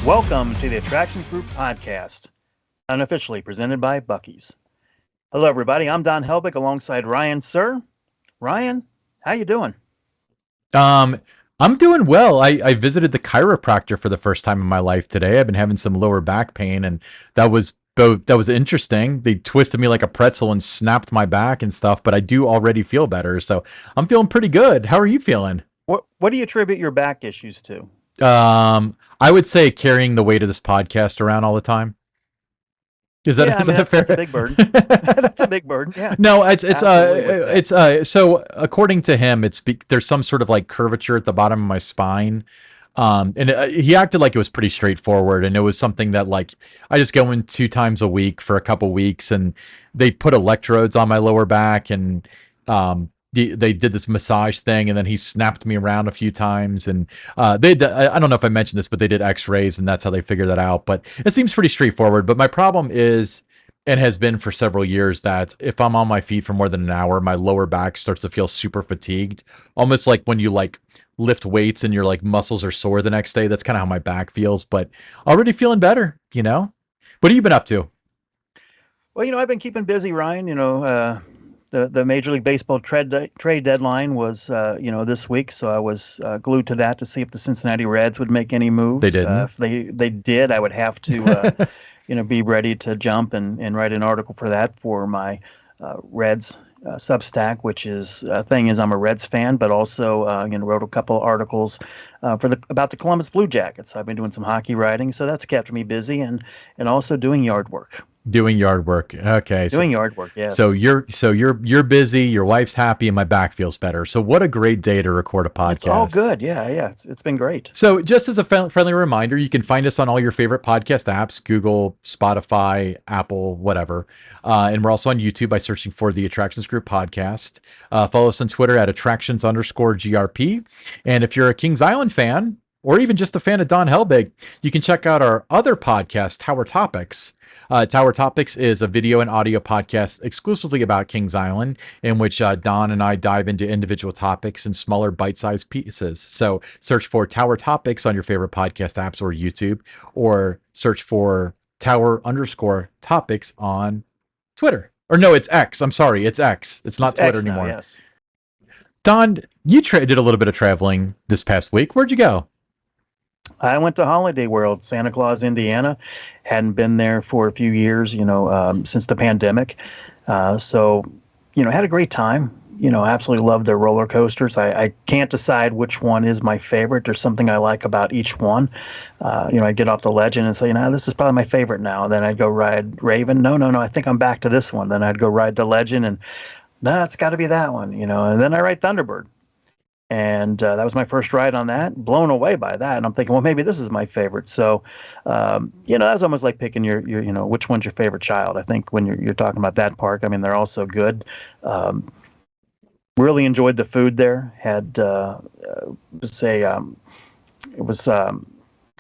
Welcome to the Attractions Group Podcast, unofficially presented by Buc-ee's. Hello, everybody. I'm Don Helbig alongside Ryan Suhr. Ryan, how you doing? I'm doing well. I visited the chiropractor for the first time in my life today. I've been having some lower back pain, and that was interesting. They twisted me like a pretzel and snapped my back and stuff, but I do already feel better, so I'm feeling pretty good. How are you feeling? What do you attribute your back issues to? I would say carrying the weight of this podcast around all the time. Is that, Yeah, I is mean, that a that's a fair? big burden. That's a big burden. Yeah, No, absolutely with that. so according to him, there's some sort of like curvature at the bottom of my spine. And he acted like it was pretty straightforward, and it was something that like I just go in 2 times a week for a couple weeks, and they put electrodes on my lower back, and they did this massage thing, and then he snapped me around a few times, and I don't know if I mentioned this, but they did X-rays, and that's how they figured that out. But it seems pretty straightforward. But my problem is, and has been for several years, that if I'm on my feet for more than an hour, my lower back starts to feel super fatigued, almost like when you like lift weights and your like muscles are sore the next day. That's kind of how my back feels, but already feeling better, you know? What have you been up to? Well, I've been keeping busy, Ryan. The Major League Baseball trade deadline was, this week, so I was glued to that to see if the Cincinnati Reds would make any They moves. didn't. If they did, I would have to, be ready to jump and write an article for that for my Reds Substack, which is thing is I'm a Reds fan, but also wrote a couple articles about the Columbus Blue Jackets. I've been doing some hockey writing, so that's kept me busy, and also doing yard work. Doing yard work. Okay. Doing yard work, So yes. you're busy, your wife's happy, and my back feels better. So what a great day to record a It's all podcast. good. Yeah, yeah. It's been great. So, just as a friendly reminder, you can find us on all your favorite podcast apps: Google, Spotify, Apple, whatever. And we're also on YouTube by searching for the Attractions Group Podcast. Follow us on Twitter at attractions_GRP. And if you're a Kings Island fan, or even just a fan of Don Helbig, you can check out our other podcast, Tower Topics. Tower Topics is a video and audio podcast exclusively about Kings Island, in which Don and I dive into individual topics in smaller bite-sized pieces. So search for Tower Topics on your favorite podcast apps or YouTube, or search for Tower_Topics on Twitter. Or no, it's X. I'm sorry, it's X. It's not It's Twitter X now, anymore. yes. Don, you did a little bit of traveling this past week. Where'd you go? I went to Holiday World, Santa Claus, Indiana. Hadn't been there for a few years, since the pandemic. So, had a great time. Absolutely love their roller coasters. I can't decide which one is my favorite. There's something I like about each one. I'd get off the Legend and say, this is probably my favorite now. And then I'd go ride Raven. No, I think I'm back to this one. Then I'd go ride the Legend, and no, it's got to be that one, And then I ride Thunderbird. And that was my first ride on that. Blown away by that, and I'm thinking, well, maybe this is my favorite. So, that's almost like picking your, which one's your favorite child. I think when you're talking about that park, I mean, they're all so good. Really enjoyed the food there. Had it was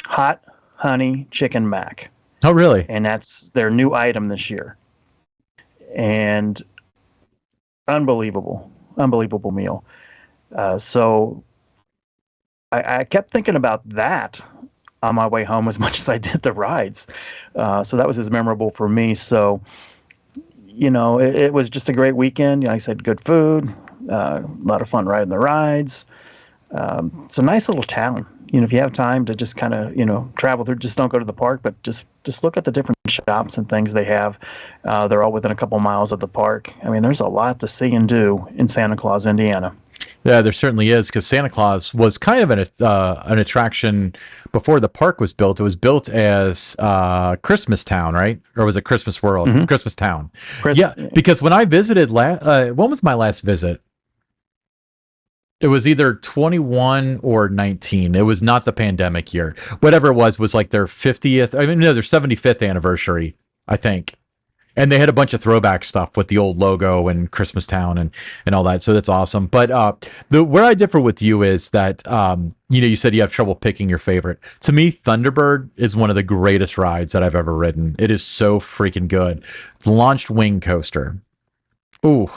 hot honey chicken mac, Oh, really? and that's their new item this year. And unbelievable meal. So I kept thinking about that on my way home as much as I did the rides. So that was as memorable for me. So, it was just a great weekend. Like I said, good food, a lot of fun riding the rides. It's a nice little town. If you have time to just kind of, travel through, just don't go to the park, but just look at the different shops and things they have. They're all within a couple miles of the park. I mean, there's a lot to see and do in Santa Claus, Indiana. Yeah, there certainly is, because Santa Claus was kind of an attraction before the park was built. It was built as Christmas Town, right? Or was it Christmas World? Mm-hmm. Christmas Town. Chris, Yeah, because when I visited, when was my last visit? It was either 21 or 19. It was not the pandemic year. Whatever it was like their 50th, I mean, no, their 75th anniversary, I think. And they had a bunch of throwback stuff with the old logo and Christmas Town and all that. So that's awesome. But where I differ with you is that, you said you have trouble picking your favorite. To me, Thunderbird is one of the greatest rides that I've ever ridden. It is so freaking good. The launched wing coaster. Ooh,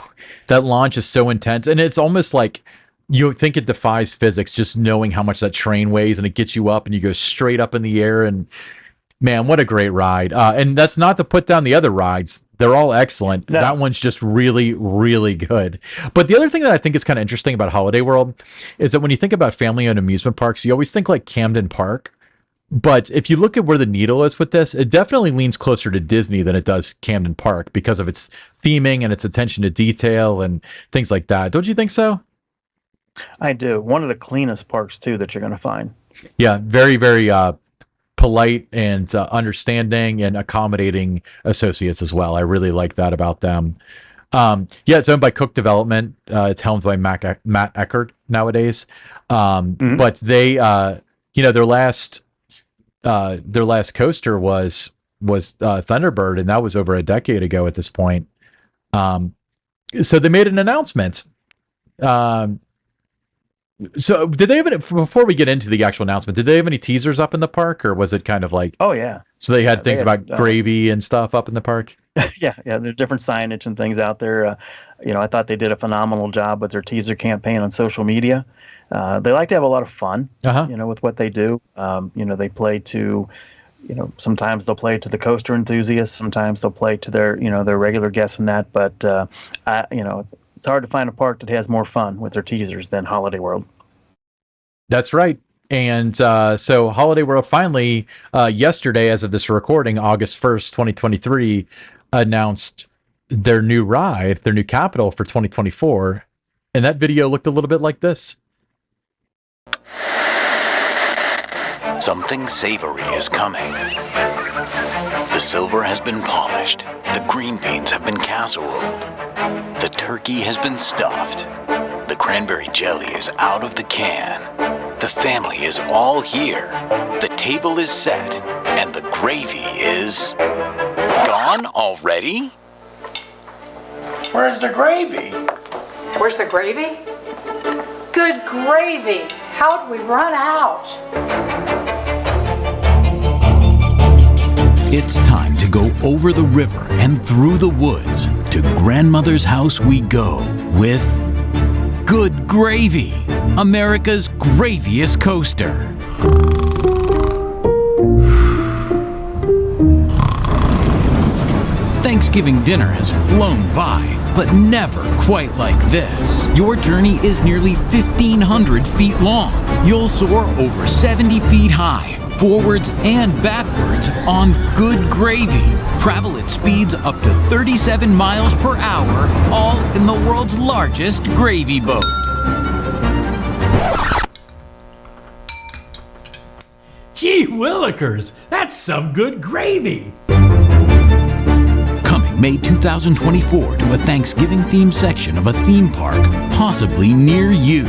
that launch is so intense. And it's almost like you think it defies physics just knowing how much that train weighs, and it gets you up and you go straight up in the air. And man, what a great ride. And that's not to put down the other rides. They're all excellent. No. That one's just really, really good. But the other thing that I think is kind of interesting about Holiday World is that when you think about family-owned amusement parks, you always think like Camden Park. But if you look at where the needle is with this, it definitely leans closer to Disney than it does Camden Park because of its theming and its attention to detail and things like that. Don't you think so? I do. One of the cleanest parks too that you're going to find. Yeah, very, very polite and understanding and accommodating associates as well. I really like that about them. Yeah, it's owned by Cook Development. It's helmed by Matt Eckert nowadays. But they, their last coaster was Thunderbird, and that was over a decade ago at this point. So they made an announcement. So did they have any, before we get into the actual announcement, did they have any teasers up in the park, or was it kind of like, oh yeah, so they had things about gravy and stuff up in the park? yeah, there's different signage and things out there. I thought they did a phenomenal job with their teaser campaign on social media. They like to have a lot of fun, with what they do. They play to, sometimes they'll play to the coaster enthusiasts, sometimes they'll play to their regular guests and that. But it's hard to find a park that has more fun with their teasers than Holiday World. That's right. And so Holiday World finally, yesterday, as of this recording, August 1st, 2023, announced their new ride, their new capital for 2024. And that video looked a little bit like this. Something savory is coming. The silver has been polished. The green beans have been casseroled. The turkey has been stuffed. The cranberry jelly is out of the can. The family is all here. The table is set. And the gravy is gone already? Where's the gravy? Where's the gravy? Good gravy! How'd we run out? It's time to go over the river and through the woods. To Grandmother's house we go with Good Gravy, America's graviest coaster. Thanksgiving dinner has flown by, but never quite like this. Your journey is nearly 1,500 feet long. You'll soar over 70 feet high, forwards and backwards on Good Gravy. Travel at speeds up to 37 miles per hour, all in the world's largest gravy boat. Gee willikers, that's some good gravy. Coming May 2024 to a Thanksgiving-themed section of a theme park, possibly near you.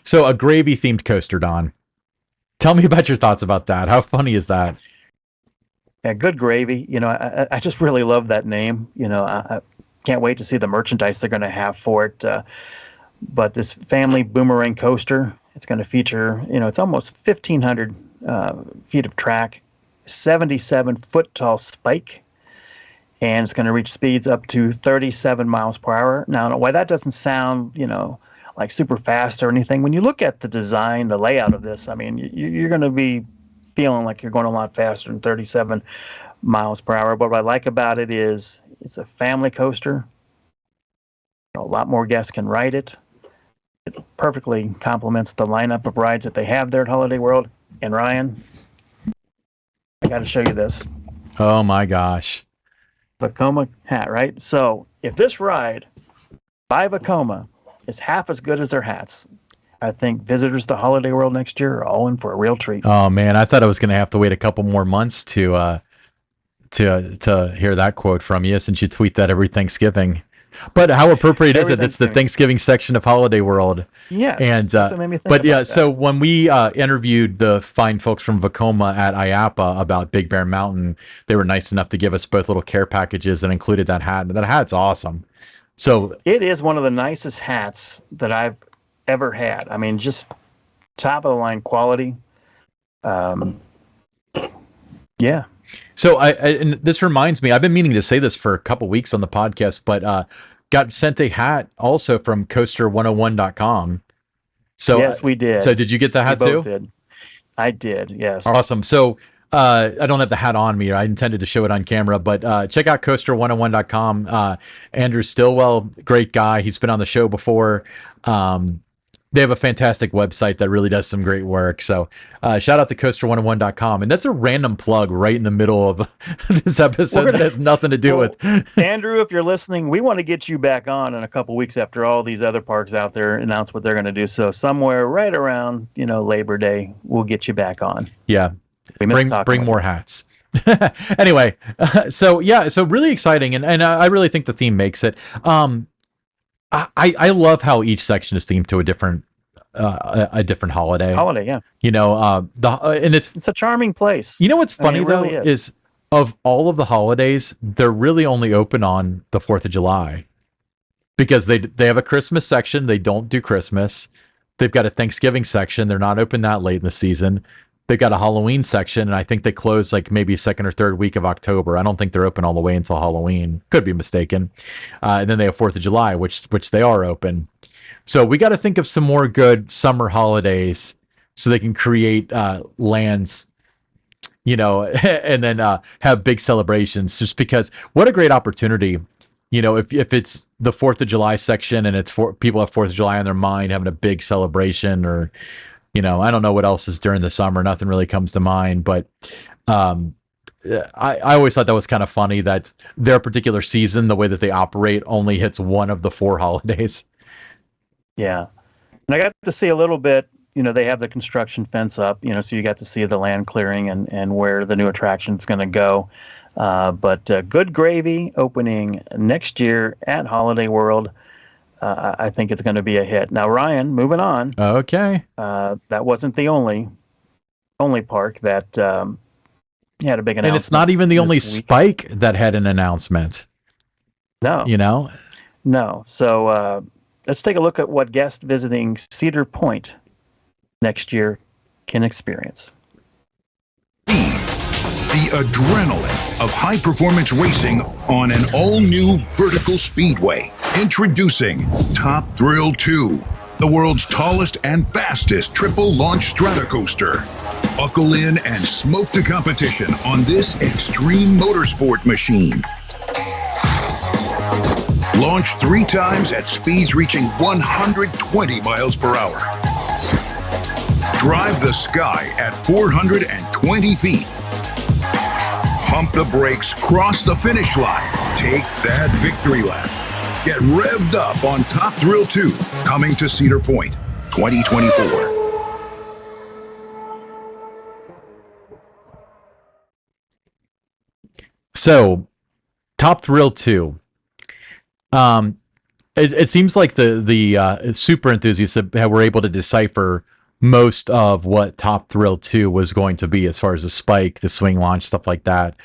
So a gravy-themed coaster, Don. Tell me about your thoughts about that. How funny is that? Yeah, Good Gravy. I just really love that name. I can't wait to see the merchandise they're going to have for it. But this family boomerang coaster, it's going to feature, it's almost 1,500 feet of track, 77-foot tall spike, and it's going to reach speeds up to 37 miles per hour. Now, why that doesn't sound, like super fast or anything, when you look at the design, the layout of this, I mean, you're going to be feeling like you're going a lot faster than 37 miles per hour. But what I like about it is it's a family coaster. A lot more guests can ride it. It perfectly complements the lineup of rides that they have there at Holiday World. And Ryan, I got to show you this. Oh my gosh. Vekoma hat, right? So if this ride by Vekoma is half as good as their hats, I think visitors to Holiday World next year are all in for a real treat. Oh man, I thought I was going to have to wait a couple more months to hear that quote from you, since you tweet that every Thanksgiving. But how appropriate is it? It's the Thanksgiving section of Holiday World. Yes. And that's what made me think but about yeah, that. so when we interviewed the fine folks from Vekoma at IAPA about Big Bear Mountain, they were nice enough to give us both little care packages that included that hat. That hat's awesome. So it is one of the nicest hats that I've ever had. I mean, just top of the line quality. Yeah. So and this reminds me, I've been meaning to say this for a couple weeks on the podcast, but got sent a hat also from coaster101.com. So Yes, we did. So did you get the hat We too? both did. I did. Yes. Awesome. So I don't have the hat on me. I intended to show it on camera, but check out coaster101.com. Andrew Stillwell, great guy. He's been on the show before. They have a fantastic website that really does some great work. So shout out to coaster101.com. And that's a random plug right in the middle of this episode that has nothing to do with. Andrew, if you're listening, we want to get you back on in a couple weeks after all these other parks out there announce what they're going to do. So somewhere right around, Labor Day, we'll get you back on. Yeah. We missed talking Bring about more hats. Anyway, so really exciting. And I really think the theme makes it. I love how each section is themed to a different holiday. Holiday, yeah. And it's a charming place. You know what's funny it though really is of all of the holidays, they're really only open on the 4th of July because they have a Christmas section. They don't do Christmas. They've got a Thanksgiving section. They're not open that late in the season. They've got a Halloween section, and I think they close like maybe second or third week of October. I don't think they're open all the way until Halloween. Could be mistaken. And then they have 4th of July, which they are open. So we got to think of some more good summer holidays so they can create lands, and then have big celebrations. Just because what a great opportunity, if it's the 4th of July section and it's for people have 4th of July on their mind, having a big celebration or. I don't know what else is during the summer. Nothing really comes to mind, but I always thought that was kind of funny that their particular season, the way that they operate, only hits one of the 4 holidays. Yeah. And I got to see a little bit, they have the construction fence up, so you got to see the land clearing and where the new attraction is going to go. But Good Gravy opening next year at Holiday World. I think it's going to be a hit. Now, Ryan, moving on. Okay. That wasn't the only park that had a big announcement. And it's not even the only Spike that had an announcement. No. No. So let's take a look at what guests visiting Cedar Point next year can experience. The adrenaline of high-performance racing on an all-new vertical speedway. Introducing Top Thrill 2, the world's tallest and fastest triple-launch stratocoaster. Buckle in and smoke the competition on this extreme motorsport machine. Launch 3 times at speeds reaching 120 miles per hour. Drive the sky at 420 feet. Pump the brakes, cross the finish line. Take that victory lap. Get revved up on Top Thrill 2, coming to Cedar Point, 2024. So, Top Thrill 2. It seems like the super enthusiasts were able to decipher most of what Top Thrill 2 was going to be as far as the spike, the swing launch, stuff like that.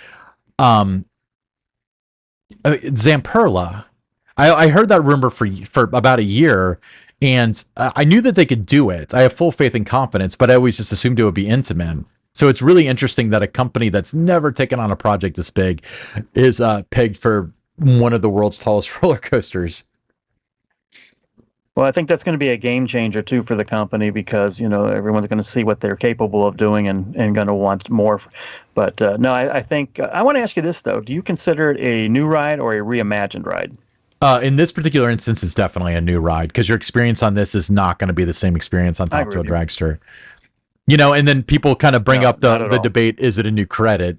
Zamperla. I heard that rumor for about a year, and I knew that they could do it. I have full faith and confidence, but I always just assumed it would be Intamin. So it's really interesting that a company that's never taken on a project this big is pegged for one of the world's tallest roller coasters. Well, I think that's going to be a game changer too for the company because everyone's going to see what they're capable of doing and going to want more. But no, I think I want to ask you this though: do you consider it a new ride or a reimagined ride? In this particular instance, it's definitely a new ride because your experience on this is not going to be the same experience on Top Thrill Dragster. And then people kind of bring up the debate: is it a new credit?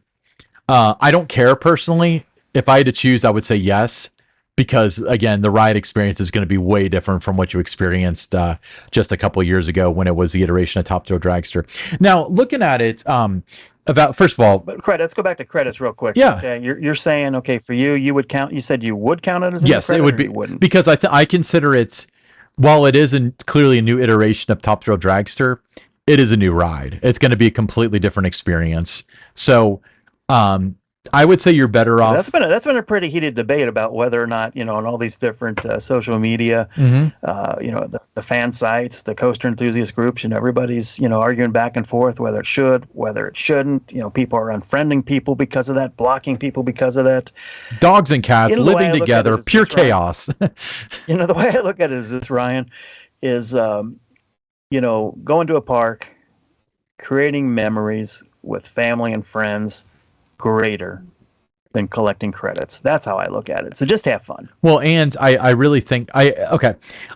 I don't care personally. If I had to choose, I would say yes. Because again, the ride experience is going to be way different from what you experienced just a couple of years ago when it was the iteration of Top Thrill Dragster. Now, looking at it, first of all, but let's go back to credits real quick. Yeah, okay, you're saying okay for you would count. You said you would count it as a yes, new credit, it would be wouldn't? Because I consider it, while it is clearly a new iteration of Top Thrill Dragster, it is a new ride. It's going to be a completely different experience. So, I would say you're better off. That's been a pretty heated debate about whether or not, on all these different social media, the fan sites, the coaster enthusiast groups, everybody's arguing back and forth whether it should, whether it shouldn't. People are unfriending people because of that, blocking people because of that. Dogs and cats living together, pure chaos. The way I look at it is this, Ryan, is going to a park, creating memories with family and friends, greater than collecting credits. That's how I look at it. So just have fun. Well, and I really think I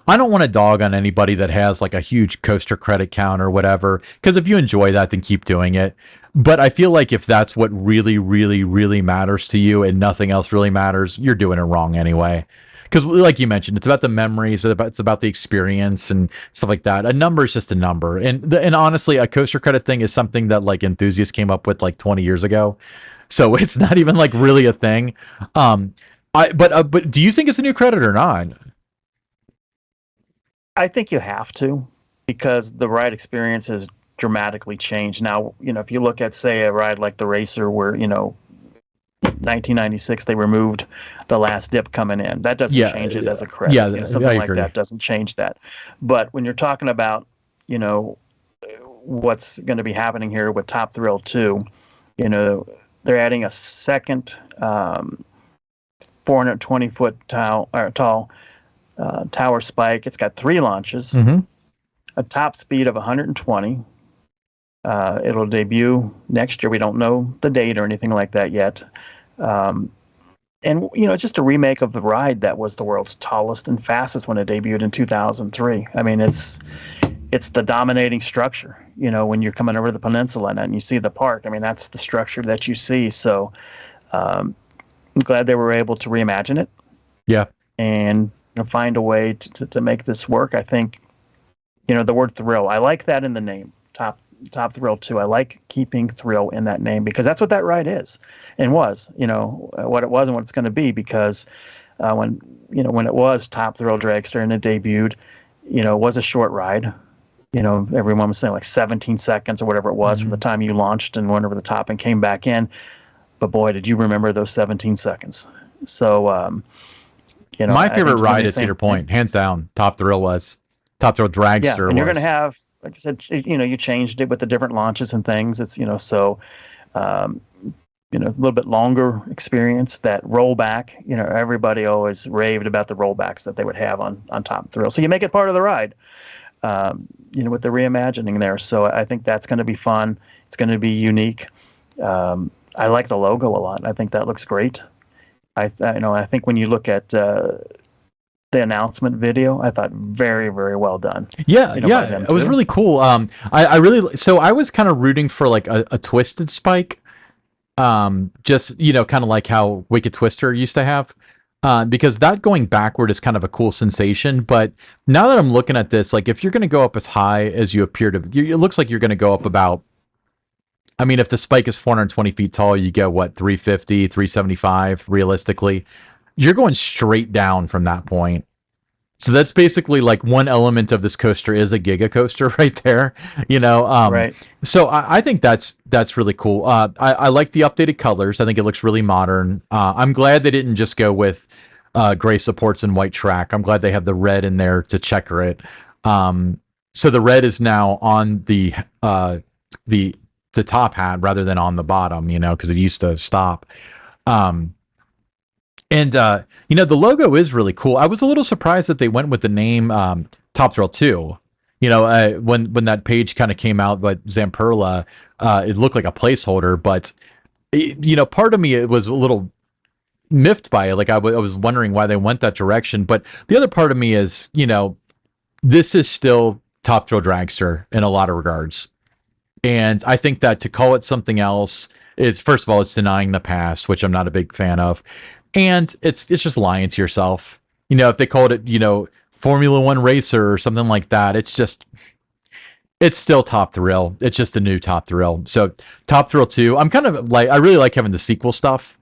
don't want to dog on anybody that has like a huge coaster credit count or whatever, because if you enjoy that, then keep doing it. But I feel like if that's what really, really, really matters to you and nothing else really matters, you're doing it wrong anyway. Because like you mentioned, it's about the memories, it's about the experience and stuff like that. A number is just a number. And honestly, a coaster credit thing is something that like enthusiasts came up with like 20 years ago. So it's not even like really a thing. But do you think it's a new credit or not? I think you have to, because the ride experience has dramatically changed. Now, if you look at, say, a ride like the Racer where, 1996 they removed the last dip coming in. That doesn't change it as a credit. Yeah, something like that doesn't change that. But when you're talking about, what's going to be happening here with Top Thrill 2, they're adding a second 420-foot tall tower spike. It's got 3 launches, a top speed of 120. It'll debut next year. We don't know the date or anything like that yet. And it's just a remake of the ride that was the world's tallest and fastest when it debuted in 2003. I mean, it's the dominating structure. When you're coming over the peninsula and you see the park, I mean, that's the structure that you see. So I'm glad they were able to reimagine it. Yeah. And find a way to make this work. I think, the word thrill, I like that in the name, Top Thrill 2. I like keeping thrill in that name because that's what that ride is and was, what it was and what it's going to be, because when it was Top Thrill Dragster and it debuted, it was a short ride. Everyone was saying like 17 seconds or whatever it was from the time you launched and went over the top and came back in. But boy, did you remember those 17 seconds. So, my favorite ride at Cedar Point, hands down, Top Thrill was. Top Thrill Dragster. Yeah, and you're going to have, like I said, you changed it with the different launches and things. It's, so, a little bit longer experience. That rollback, everybody always raved about the rollbacks that they would have on Top Thrill. So you make it part of the ride, with the reimagining there. So I think that's going to be fun. It's going to be unique. I like the logo a lot. I think that looks great. I think when you look at the announcement video, I thought very, very well done. Yeah, it was really cool. I was kind of rooting for like a twisted spike, just kind of like how Wicked Twister used to have, because that going backward is kind of a cool sensation. But now that I'm looking at this, like if you're going to go up as high as you appear to, it looks like you're going to go up about. I mean, if the spike is 420 feet tall, you get what, 350, 375 realistically. You're going straight down from that point. So that's basically like one element of this coaster is a giga coaster right there, Right. So I think that's really cool. I like the updated colors. I think it looks really modern. I'm glad they didn't just go with gray supports and white track. I'm glad they have the red in there to checker it. So the red is now on the top hat rather than on the bottom, because it used to stop. And the logo is really cool. I was a little surprised that they went with the name Top Thrill 2. When that page kind of came out, but Zamperla, it looked like a placeholder. But part of me it was a little miffed by it. Like I was wondering why they went that direction. But the other part of me is, this is still Top Thrill Dragster in a lot of regards. And I think that to call it something else is, first of all, it's denying the past, which I'm not a big fan of. And it's just lying to yourself. If they called it, Formula One Racer or something like that, it's still Top Thrill. It's just a new Top Thrill. So Top Thrill 2, I'm kind of like, I really like having the sequel stuff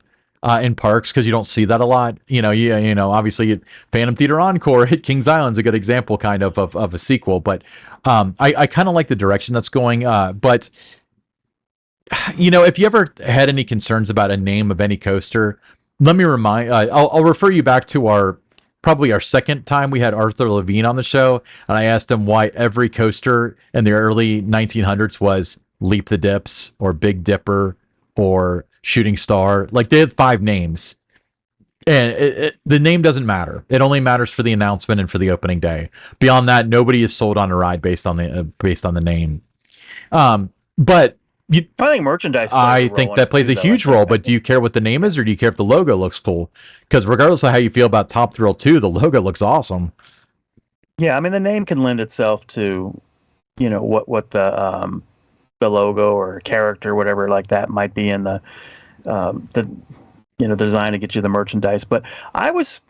in parks because you don't see that a lot. Obviously Phantom Theater Encore at Kings Island's a good example kind of a sequel, but I kind of like the direction that's going. But If you ever had any concerns about a name of any coaster, let me remind. I'll refer you back to probably our second time we had Arthur Levine on the show, and I asked him why every coaster in the early 1900s was Leap the Dips or Big Dipper or Shooting Star. Like they had 5 names, and the name doesn't matter. It only matters for the announcement and for the opening day. Beyond that, nobody is sold on a ride based on the name. But I think merchandise. I think that plays a huge role, but do you care what the name is, or do you care if the logo looks cool? Because regardless of how you feel about Top Thrill 2, the logo looks awesome. Yeah, I mean the name can lend itself to, what the logo or character, whatever like that might be in the design to get you the merchandise. But I was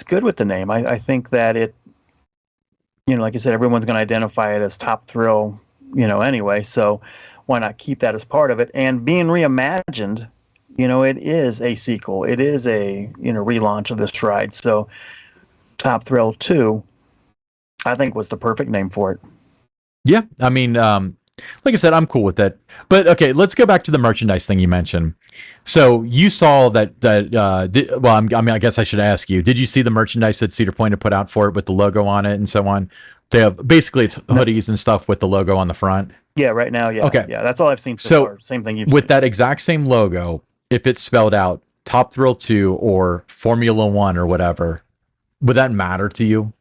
good with the name. I think that it, like I said, everyone's going to identify it as Top Thrill, anyway. So why not keep that as part of it? And being reimagined, it is a sequel. It is a, relaunch of this ride. So Top Thrill 2, I think, was the perfect name for it. Yeah. I mean, like I said, I'm cool with that. But okay, let's go back to the merchandise thing you mentioned. So you saw that, I guess I should ask you, did you see the merchandise that Cedar Point had put out for it with the logo on it and so on? They have basically it's hoodies and stuff with the logo on the front. Yeah, right now, yeah. Okay. Yeah, that's all I've seen so far. Same thing you've with seen. That exact same logo, if it's spelled out Top Thrill 2 or Formula 1 or whatever, would that matter to you?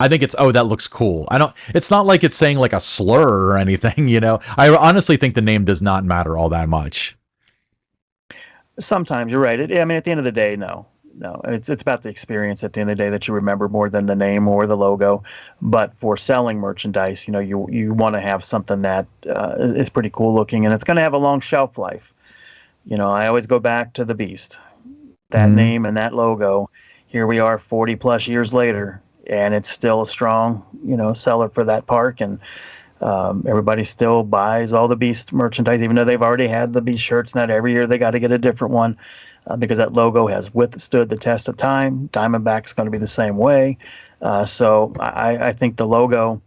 I think it's, that looks cool. It's not like it's saying like a slur or anything, I honestly think the name does not matter all that much. Sometimes you're right. At the end of the day, no. It's about the experience at the end of the day that you remember more than the name or the logo. But for selling merchandise, you want to have something that is pretty cool looking, and it's going to have a long shelf life. I always go back to the Beast, that name and that logo. Here we are 40 plus years later, and it's still a strong, seller for that park. And everybody still buys all the Beast merchandise, even though they've already had the Beast shirts. Not every year they got to get a different one because that logo has withstood the test of time. Diamondback's going to be the same way. So I think the logo,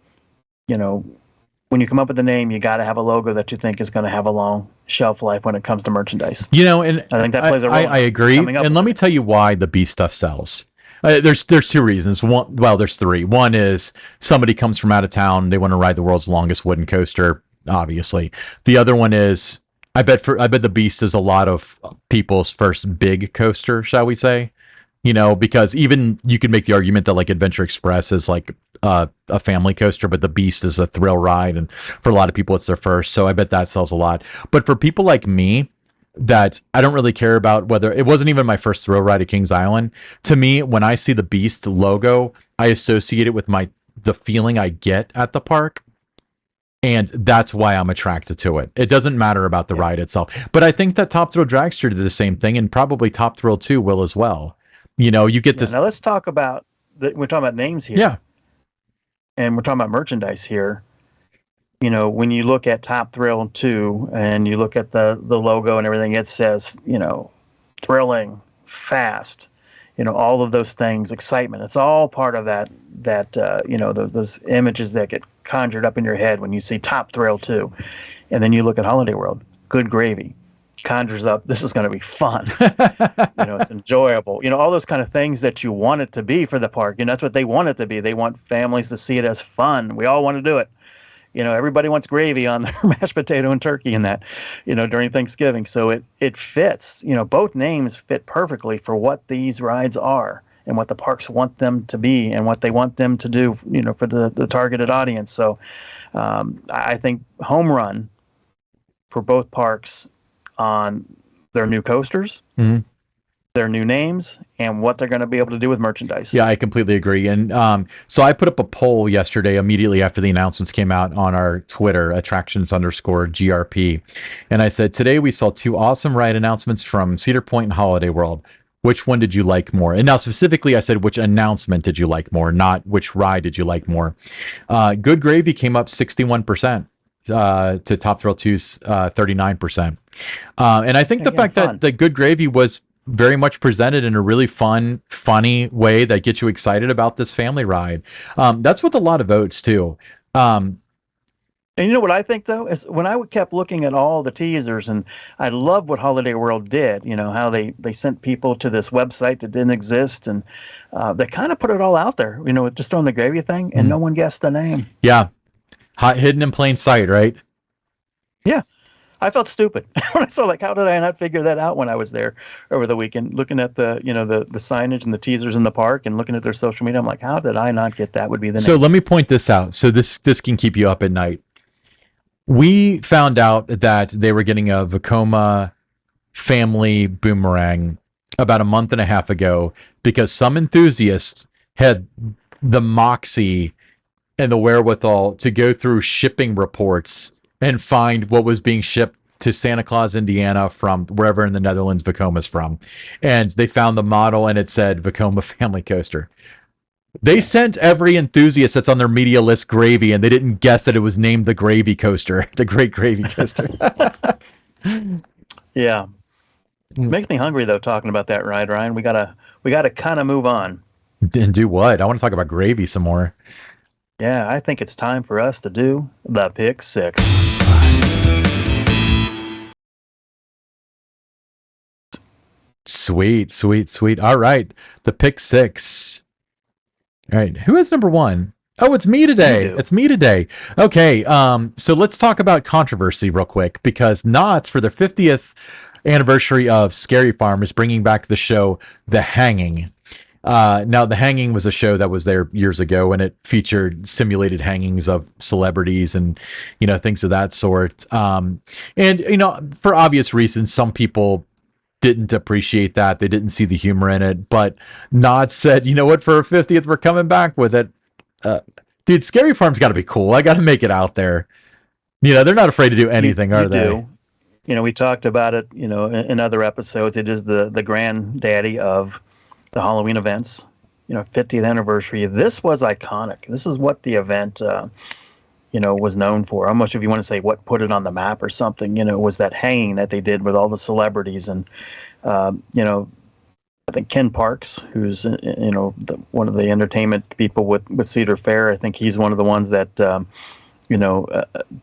when you come up with a name, you got to have a logo that you think is going to have a long shelf life when it comes to merchandise. And I think that plays a role. I agree. And let me tell you why the Beast stuff sells. There's 2 reasons. There's 3. One is somebody comes from out of town. They want to ride the world's longest wooden coaster, obviously. The other one is, I bet the Beast is a lot of people's first big coaster, shall we say? Because even you could make the argument that like Adventure Express is like a family coaster, but the Beast is a thrill ride. And for a lot of people, it's their first. So I bet that sells a lot. But for people like me, that I don't really care about whether it wasn't even my first thrill ride at Kings Island. To me, when I see the Beast logo, I associate it with the feeling I get at the park. And that's why I'm attracted to it. It doesn't matter about the ride itself. But I think that Top Thrill Dragster did the same thing, and probably Top Thrill 2 will as well. You get this. Now let's talk about, we're talking about names here. Yeah. And we're talking about merchandise here. When you look at Top Thrill 2 and you look at the logo and everything, it says, thrilling, fast, all of those things, excitement. It's all part of that those images that get conjured up in your head when you see Top Thrill 2. And then you look at Holiday World, Good Gravy, conjures up, this is going to be fun. It's enjoyable. All those kind of things that you want it to be for the park. That's what they want it to be. They want families to see it as fun. We all want to do it. Everybody wants gravy on their mashed potato and turkey and that, during Thanksgiving. So it fits, both names fit perfectly for what these rides are and what the parks want them to be and what they want them to do, for the targeted audience. So I think home run for both parks on their new coasters, their new names, and what they're going to be able to do with merchandise. Yeah, I completely agree. And so I put up a poll yesterday immediately after the announcements came out on our Twitter, attractions_GRP. And I said, today we saw 2 awesome ride announcements from Cedar Point and Holiday World. Which one did you like more? And now specifically, I said, which announcement did you like more, not which ride did you like more? Good Gravy came up 61%. To Top Thrill 2's 39%. And I think the fact that the Good Gravy was very much presented in a really fun, funny way that gets you excited about this family ride. That's with a lot of votes too. And you know what I think though is when I kept looking at all the teasers, and I love what Holiday World did. You know how they sent people to this website that didn't exist, and they kind of put it all out there. You know, just on the gravy thing, and no one guessed the name. Yeah, hidden in plain sight, right? Yeah, I felt stupid when I saw, like, how did I not figure that out when I was there over the weekend, looking at the the signage and the teasers in the park and looking at their social media. I'm like, how did I not get that would be the So name? let me point this out. So this can keep you up at night. We found out that they were getting a Vekoma family boomerang about a month and a half ago because some enthusiasts had the moxie and the wherewithal to go through shipping reports and find what was being shipped to Santa Claus, Indiana from wherever in the Netherlands Vekoma's from. And they found the model and it said Vekoma family coaster. They sent every enthusiast that's on their media list gravy, and they didn't guess that it was named the Gravy Coaster, the Great Gravy Coaster. Yeah, makes me hungry though talking about that ride, Ryan. We gotta kind of move on. And do what? I want to talk about gravy some more. Yeah, I think it's time for us to do the pick six. Sweet, sweet, sweet. All right, the pick six. All right, who is number one? Oh, it's me today. You do. It's me today. Okay, so let's talk about controversy real quick because Knott's for their 50th anniversary of Scary Farm is bringing back the show The Hanging. Now, The Hanging was a show that was there years ago, and it featured simulated hangings of celebrities and things of that sort. And for obvious reasons, some people didn't appreciate that. They didn't see the humor in it. But Nod said, you know what, for our 50th, we're coming back with it. Dude, Scary Farm's got to be cool. I got to make it out there. They're not afraid to do anything, are they? Do. We talked about it, in other episodes. It is the granddaddy of the Halloween events, 50th anniversary. This was iconic. This is what the event, was known for. Almost, if you want to say what put it on the map or something, was that hanging that they did with all the celebrities. And, I think Ken Parks, who's, one of the entertainment people with Cedar Fair, I think he's one of the ones that,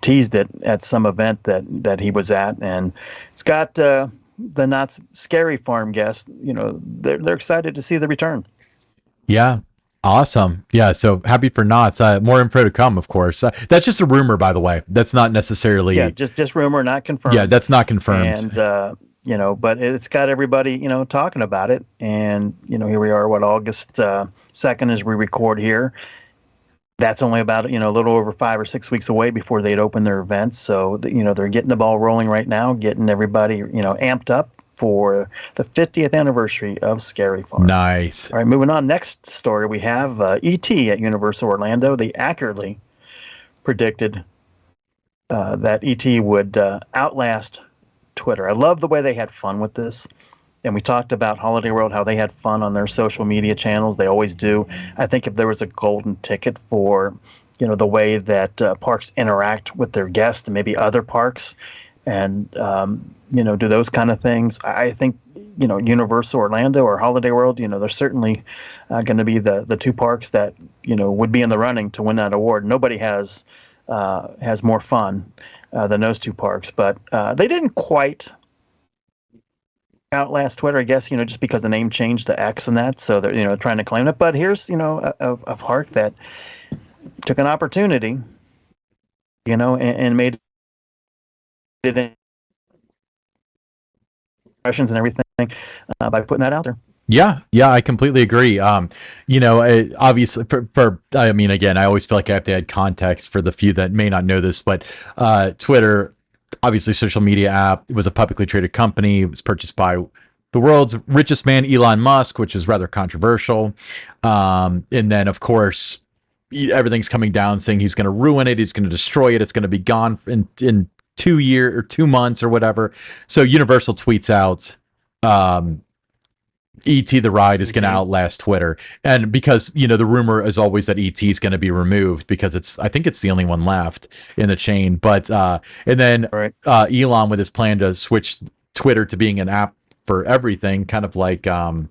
teased it at some event that he was at. And it's got the Knott's Scary Farm guests, they're excited to see the return. Yeah. Awesome. Yeah. So happy for Knott's. More info to come, of course. That's just a rumor, by the way. That's not necessarily. Yeah, just rumor, not confirmed. Yeah, that's not confirmed. And, but it's got everybody, talking about it. And, here we are, August 2nd as we record here. That's only about, a little over 5 or 6 weeks away before they'd open their events. So, they're getting the ball rolling right now, getting everybody, amped up for the 50th anniversary of Scary Farm. Nice. All right, moving on. Next story, we have E.T. at Universal Orlando. They accurately predicted that E.T. would outlast Twitter. I love the way they had fun with this. And we talked about Holiday World, how they had fun on their social media channels. They always do. I think if there was a golden ticket for, the way that parks interact with their guests and maybe other parks and, do those kind of things, I think, Universal Orlando or Holiday World, they're certainly going to be the two parks that, would be in the running to win that award. Nobody has more fun than those two parks. But they didn't quite outlast Twitter, I guess, just because the name changed to X and that. So they're, trying to claim it. But here's, a park that took an opportunity, and made it in impressions and everything by putting that out there. Yeah, I completely agree. Obviously, again, I always feel like I have to add context for the few that may not know this, but Twitter, obviously, social media app. It was a publicly traded company. It was purchased by the world's richest man, Elon Musk, which is rather controversial. And then, of course, everything's coming down saying he's going to ruin it. He's going to destroy it. It's going to be gone in 2 years or 2 months or whatever. So Universal tweets out, ET the ride is going to outlast Twitter. And because, the rumor is always that ET is going to be removed because I think it's the only one left in the chain. But, and then Elon with his plan to switch Twitter to being an app for everything, kind of like, not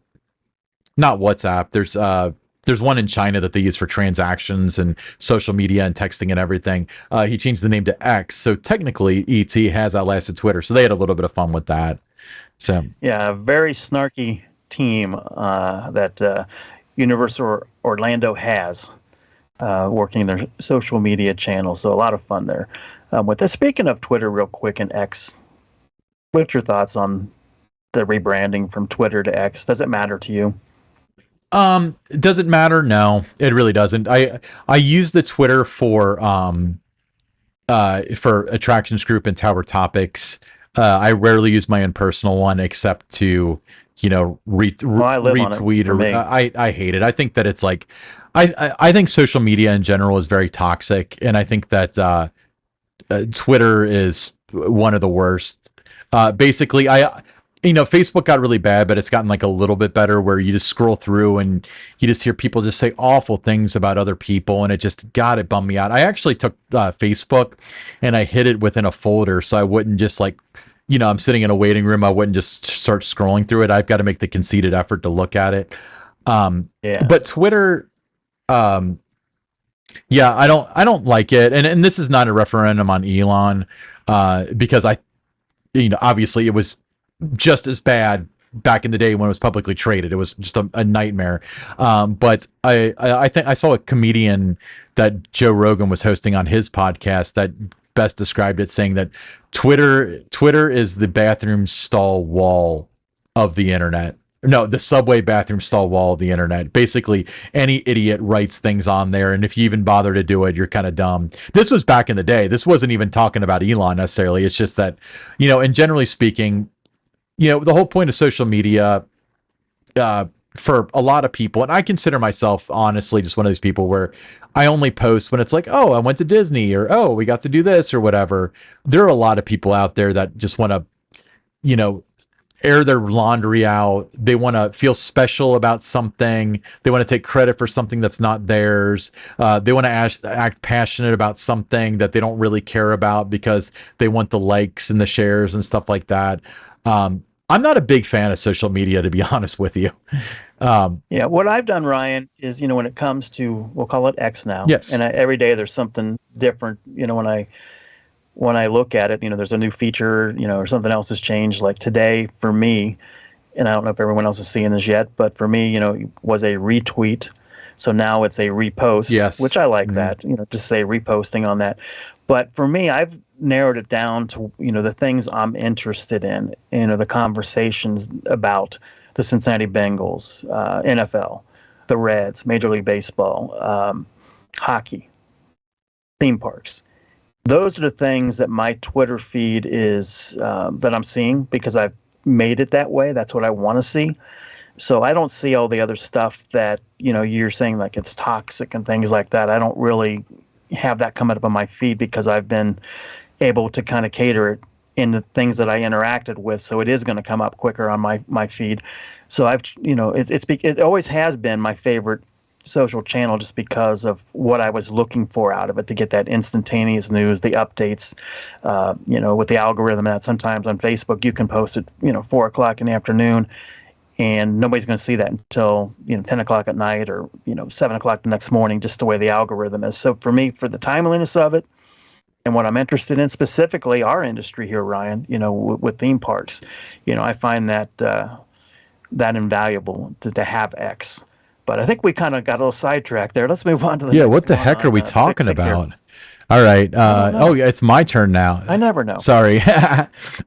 WhatsApp. There's, there's one in China that they use for transactions and social media and texting and everything. He changed the name to X. So technically, ET has outlasted Twitter. So they had a little bit of fun with that. So Yeah, a very snarky team that Universal Orlando has working their social media channels. So a lot of fun there. With this, speaking of Twitter, real quick, and X, what's your thoughts on the rebranding from Twitter to X? Does it matter to you? does it matter? No, it really doesn't. I use the Twitter for Attractions Group and Tower Topics. I rarely use my own personal one except to, you know, I live on it, retweet for or me. I hate it. I think that it's like I think social media in general is very toxic, and I think that Twitter is one of the worst. Basically, Facebook got really bad, but it's gotten like a little bit better where you just scroll through and you just hear people just say awful things about other people. And it bummed me out. I actually took Facebook and I hid it within a folder so I wouldn't just like, I'm sitting in a waiting room. I wouldn't just start scrolling through it. I've got to make the conceited effort to look at it. Yeah. But Twitter, yeah, I don't like it. And this is not a referendum on Elon, because obviously it was just as bad back in the day when it was publicly traded. It was just a nightmare. But I think I saw a comedian that Joe Rogan was hosting on his podcast that best described it, saying that Twitter is the bathroom stall wall of the internet. No, the subway bathroom stall wall of the internet. Basically, any idiot writes things on there, and if you even bother to do it, you're kind of dumb. This was back in the day. This wasn't even talking about Elon necessarily. It's just that, and generally speaking, the whole point of social media, for a lot of people, and I consider myself honestly just one of these people where I only post when it's like, oh, I went to Disney, or oh, we got to do this or whatever. There are a lot of people out there that just want to, air their laundry out. They want to feel special about something. They want to take credit for something that's not theirs. They want to act passionate about something that they don't really care about because they want the likes and the shares and stuff like that. I'm not a big fan of social media, to be honest with you. Yeah, what I've done, Ryan, is, when it comes to, we'll call it X now. Yes. And every day there's something different, when I look at it, there's a new feature, or something else has changed. Like today for me, and I don't know if everyone else is seeing this yet, but for me, was a retweet. So now it's a repost, yes, which I like that, just say reposting on that. But for me, I've narrowed it down to, the things I'm interested in, the conversations about the Cincinnati Bengals, NFL, the Reds, Major League Baseball, hockey, theme parks. Those are the things that my Twitter feed is, that I'm seeing because I've made it that way. That's what I want to see. So I don't see all the other stuff that, you're saying like it's toxic and things like that. I don't really have that coming up on my feed because I've been able to kind of cater it in the things that I interacted with. So it is going to come up quicker on my feed. So it always has been my favorite social channel just because of what I was looking for out of it, to get that instantaneous news, the updates, with the algorithm that sometimes on Facebook you can post at 4:00 in the afternoon and nobody's going to see that until 10 o'clock at night or 7 o'clock the next morning, just the way the algorithm is. So for me, for the timeliness of it and what I'm interested in, specifically our industry here, Ryan, with theme parks, I find that that invaluable to have X. But I think we kind of got a little sidetracked there. Let's move on to the next what the one heck are we on, talking Pick Six here. about? All right. Yeah, it's my turn now. I never know. Sorry.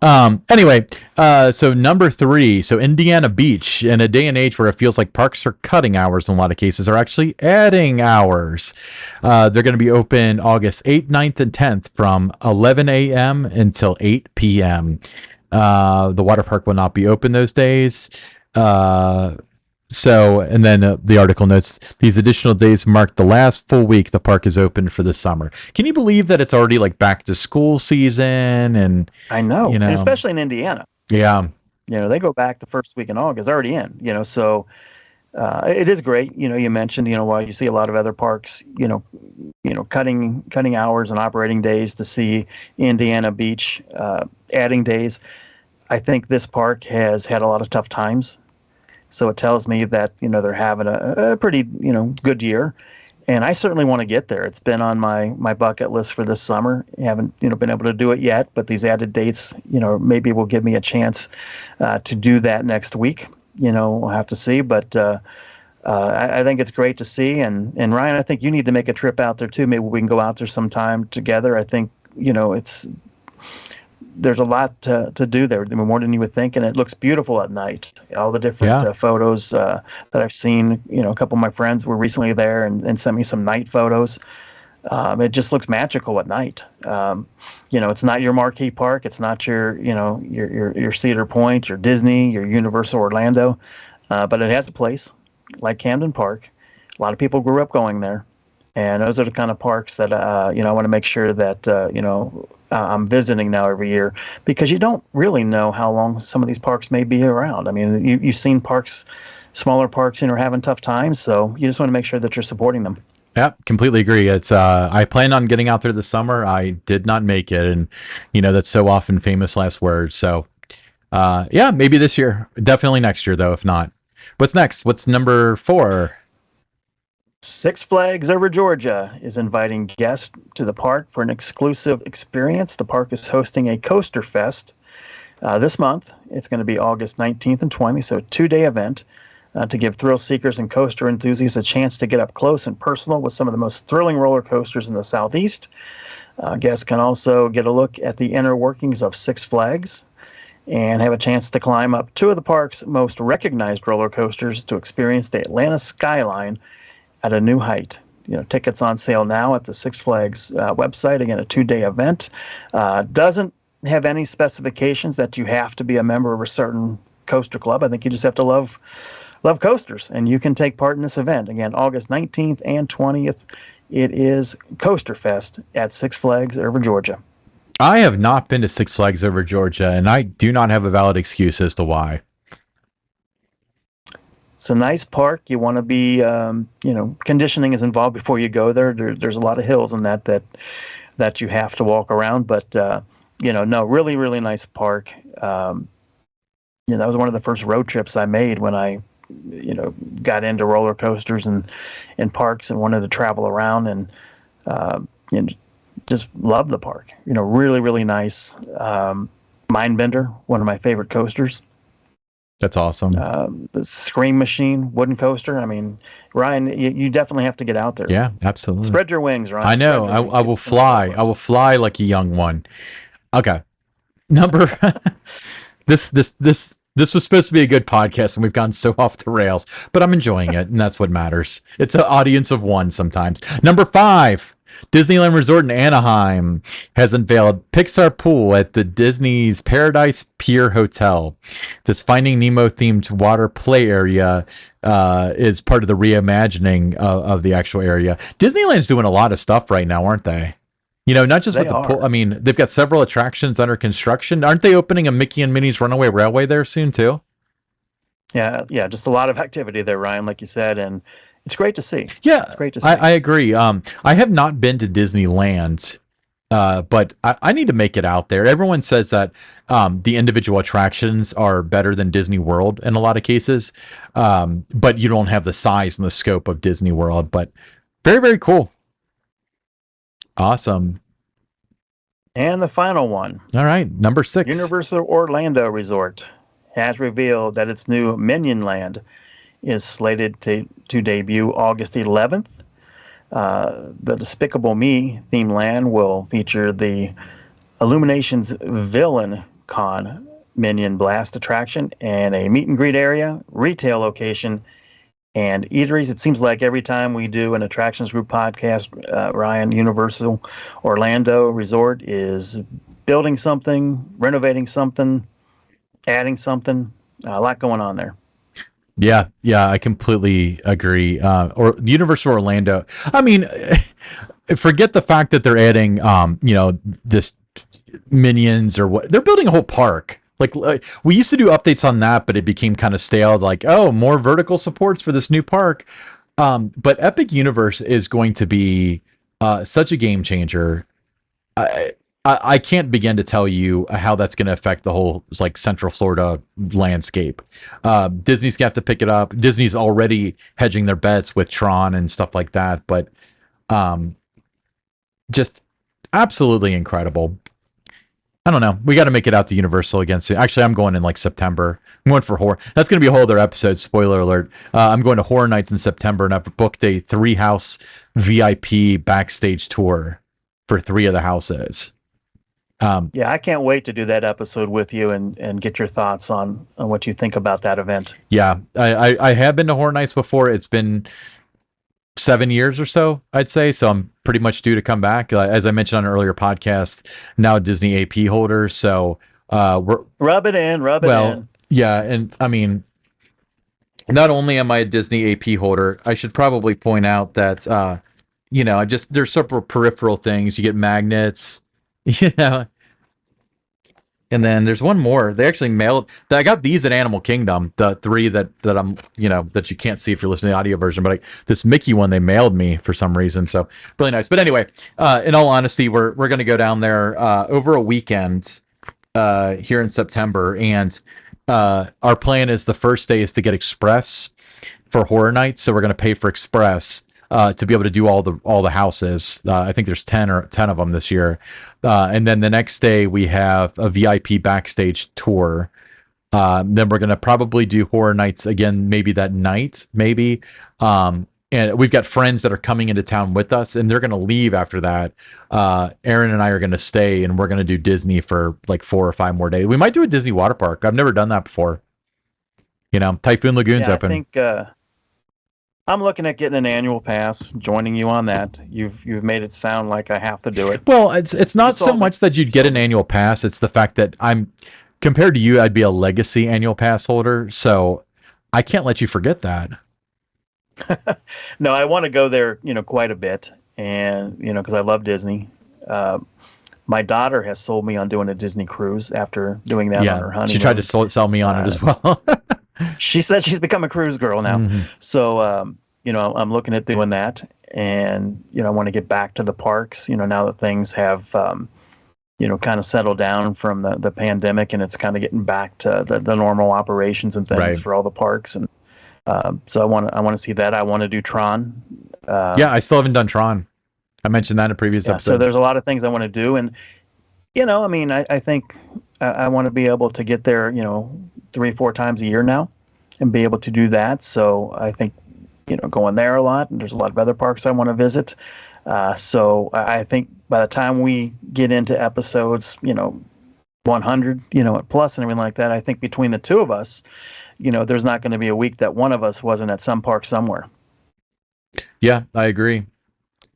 Anyway, so number 3. So Indiana Beach, in a day and age where it feels like parks are cutting hours in a lot of cases, are actually adding hours. They're going to be open August 8th, 9th, and 10th from 11 a.m. until 8 p.m. The water park will not be open those days. So, and then the article notes, these additional days mark the last full week the park is open for the summer. Can you believe that it's already like back to school season? And I know, and especially in Indiana. Yeah. They go back the first week in August, already in, so it is great. You mentioned, while you see a lot of other parks, cutting hours and operating days, to see Indiana Beach adding days. I think this park has had a lot of tough times. So it tells me that, they're having a pretty, good year. And I certainly want to get there. It's been on my bucket list for this summer. I haven't, been able to do it yet, but these added dates, maybe will give me a chance to do that next week. We'll have to see. But I think it's great to see. And Ryan, I think you need to make a trip out there too. Maybe we can go out there sometime together. I think, there's a lot to do there, more than you would think, and it looks beautiful at night. All the different photos that I've seen, a couple of my friends were recently there and sent me some night photos. It just looks magical at night. It's not your marquee park. It's not your Cedar Point, your Disney, your Universal Orlando, but it has a place like Camden Park. A lot of people grew up going there. And those are the kind of parks that, I want to make sure that, I'm visiting now every year, because you don't really know how long some of these parks may be around. I mean, you've seen smaller parks, having tough times. So you just want to make sure that you're supporting them. Yeah, completely agree. It's I plan on getting out there this summer. I did not make it. And, that's so often famous last words. So, maybe this year. Definitely next year, though, if not. What's next? What's number 4? Six Flags Over Georgia is inviting guests to the park for an exclusive experience. The park is hosting a Coaster Fest this month. It's going to be August 19th and 20th, so a 2-day event to give thrill seekers and coaster enthusiasts a chance to get up close and personal with some of the most thrilling roller coasters in the Southeast. Guests can also get a look at the inner workings of Six Flags and have a chance to climb up 2 of the park's most recognized roller coasters to experience the Atlanta skyline at a new height. Tickets on sale now at the Six Flags website. Again, a 2-day event. Doesn't have any specifications that you have to be a member of a certain coaster club. I think you just have to love coasters, and you can take part in this event. Again, August 19th and 20th. It is Coaster Fest at Six Flags Over Georgia. I have not been to Six Flags Over Georgia, and I do not have a valid excuse as to why. It's a nice park. You want to be, conditioning is involved before you go there. There's a lot of hills in that you have to walk around. But, no, really, really nice park. That was one of the first road trips I made when I, got into roller coasters and parks and wanted to travel around and just love the park. Really, really nice. Mindbender, one of my favorite coasters. That's awesome. The Scream Machine wooden coaster. I mean, Ryan, you definitely have to get out there. Yeah, absolutely. Spread your wings, Ryan. I know. I will fly. I will fly like a young one. Okay. This was supposed to be a good podcast, and we've gone so off the rails, but I'm enjoying it, and that's what matters. It's an audience of one sometimes. Number 5. Disneyland Resort in Anaheim has unveiled Pixar Pool at the Disney's Paradise Pier Hotel. This Finding Nemo themed water play area is part of the reimagining of the actual area. Disneyland's doing a lot of stuff right now, aren't they? Not just with the pool. I mean, they've got several attractions under construction. Aren't they opening a Mickey and Minnie's Runaway Railway there soon too? Yeah, just a lot of activity there, Ryan, like you said, and it's great to see. Yeah, it's great to see. I agree. I have not been to Disneyland, but I need to make it out there. Everyone says that the individual attractions are better than Disney World in a lot of cases, but you don't have the size and the scope of Disney World. But very, very cool. Awesome. And the final one. All right, number 6. Universal Orlando Resort has revealed that its new Minion Land is slated to debut August 11th. The Despicable Me theme land will feature the Illuminations Villain Con Minion Blast attraction and a meet and greet area, retail location, and eateries. It seems like every time we do an Attractions Group podcast, Ryan, Universal Orlando Resort is building something, renovating something, adding something. A lot going on there. Yeah, I completely agree. Or Universal Orlando. I mean, forget the fact that they're adding, this Minions or what. They're building a whole park. Like we used to do updates on that, but it became kind of stale. Like, oh, more vertical supports for this new park. But Epic Universe is going to be such a game changer. I can't begin to tell you how that's going to affect the whole like Central Florida landscape. Disney's gonna have to pick it up. Disney's already hedging their bets with Tron and stuff like that, but just absolutely incredible. I don't know. We got to make it out to Universal again soon. Actually, I'm going in like September. I'm going for horror. That's going to be a whole other episode. Spoiler alert. I'm going to Horror Nights in September, and I've booked a 3-house VIP backstage tour for 3 of the houses. Yeah, I can't wait to do that episode with you and get your thoughts on what you think about that event. Yeah, I have been to Horror Nights before. It's been 7 years or so, I'd say. So I'm pretty much due to come back. As I mentioned on an earlier podcast, now a Disney AP holder. So we're rub it in. Yeah, and I mean, not only am I a Disney AP holder, I should probably point out that there's several peripheral things. You get magnets, And then there's one more. They actually mailed. I got these at Animal Kingdom. The 3 that I'm, that you can't see if you're listening to the audio version. But this Mickey one they mailed me for some reason. So really nice. But anyway, in all honesty, we're going to go down there over a weekend here in September, and our plan is the first day is to get Express for Horror Nights. So we're going to pay for Express to be able to do all the houses. I think there's 10 of them this year. And then the next day we have a VIP backstage tour. Then we're going to probably do Horror Nights again, maybe that night, maybe. And we've got friends that are coming into town with us, and they're going to leave after that. Aaron and I are going to stay, and we're going to do Disney for like 4 or 5 more days. We might do a Disney water park. I've never done that before. Typhoon Lagoon's open. I think I'm looking at getting an annual pass, joining you on that. You've made it sound like I have to do it. Well, it's not so much that you'd get an annual pass. It's the fact that compared to you, I'd be a legacy annual pass holder. So I can't let you forget that. No, I want to go there, quite a bit. And, because I love Disney. My daughter has sold me on doing a Disney cruise after doing that on her honeymoon. She tried to sell me on it as well. She said she's become a cruise girl now. Mm-hmm. So, I'm looking at doing that. And, I want to get back to the parks, now that things have, kind of settled down from the pandemic, and it's kind of getting back to the normal operations and things for all the parks. And so I want to see that. I want to do Tron. I still haven't done Tron. I mentioned that in a previous episode. So there's a lot of things I want to do. And, I think I want to be able to get there, 3-4 times a year now and be able to do that. So I think, going there a lot, and there's a lot of other parks I want to visit. So I think by the time we get into episodes, 100, plus and everything like that, I think between the two of us, there's not going to be a week that one of us wasn't at some park somewhere. Yeah, I agree.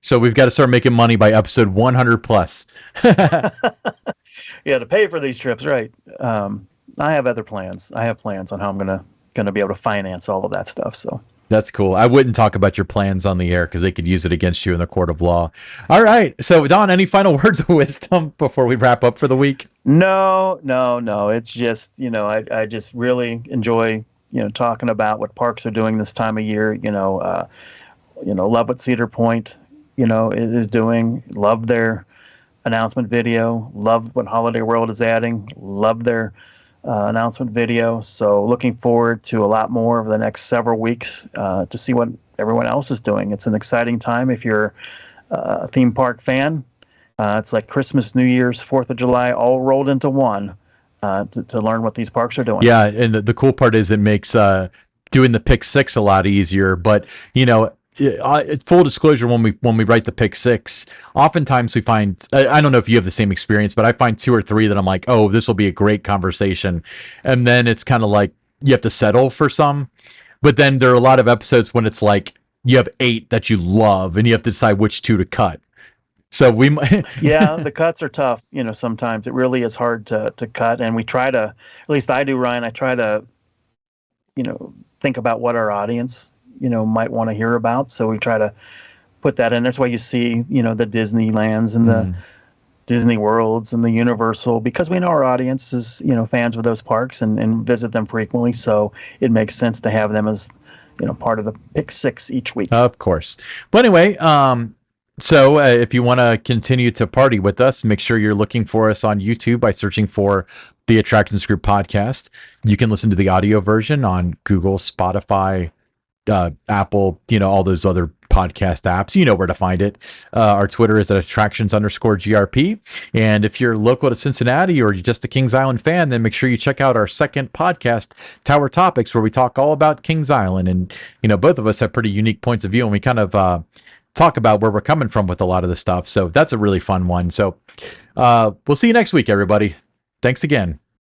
So we've got to start making money by episode 100 plus. Yeah, to pay for these trips, right? I have other plans. I have plans on how I'm gonna be able to finance all of that stuff. So that's cool. I wouldn't talk about your plans on the air because they could use it against you in the court of law. All right. So Don, any final words of wisdom before we wrap up for the week? No. It's just I just really enjoy talking about what parks are doing this time of year. Love what Cedar Point is doing. Love their announcement video. Love what Holiday World is adding. Love their announcement video. So looking forward to a lot more over the next several weeks to see what everyone else is doing. It's an exciting time if you're a theme park fan. It's like Christmas, New Year's, 4th of July, all rolled into one to learn what these parks are doing. Yeah, and the cool part is it makes doing the pick six a lot easier. But full disclosure, when we write the pick six, oftentimes we find, I don't know if you have the same experience, but I find 2 or 3 that I'm like, oh, this will be a great conversation, and then it's kind of like you have to settle for some. But then there are a lot of episodes when it's like you have 8 that you love and you have to decide which 2 to cut. So we yeah, the cuts are tough. Sometimes it really is hard to cut, and we try to, at least I do, Ryan, I try to think about what our audience might want to hear about. So we try to put that in. That's why you see, the Disneylands and the Disney Worlds and the Universal, because we know our audience is, fans of those parks and visit them frequently. So it makes sense to have them as, part of the pick six each week. Of course. But anyway, So if you want to continue to party with us, make sure you're looking for us on YouTube by searching for the Attractions Group podcast. You can listen to the audio version on Google, Spotify, Apple, all those other podcast apps. You know where to find it. Our Twitter is at attractions_GRP. And if you're local to Cincinnati or you're just a Kings Island fan, then make sure you check out our second podcast, Tower Topics, where we talk all about Kings Island. And, both of us have pretty unique points of view, and we kind of talk about where we're coming from with a lot of the stuff. So that's a really fun one. So we'll see you next week, everybody. Thanks again.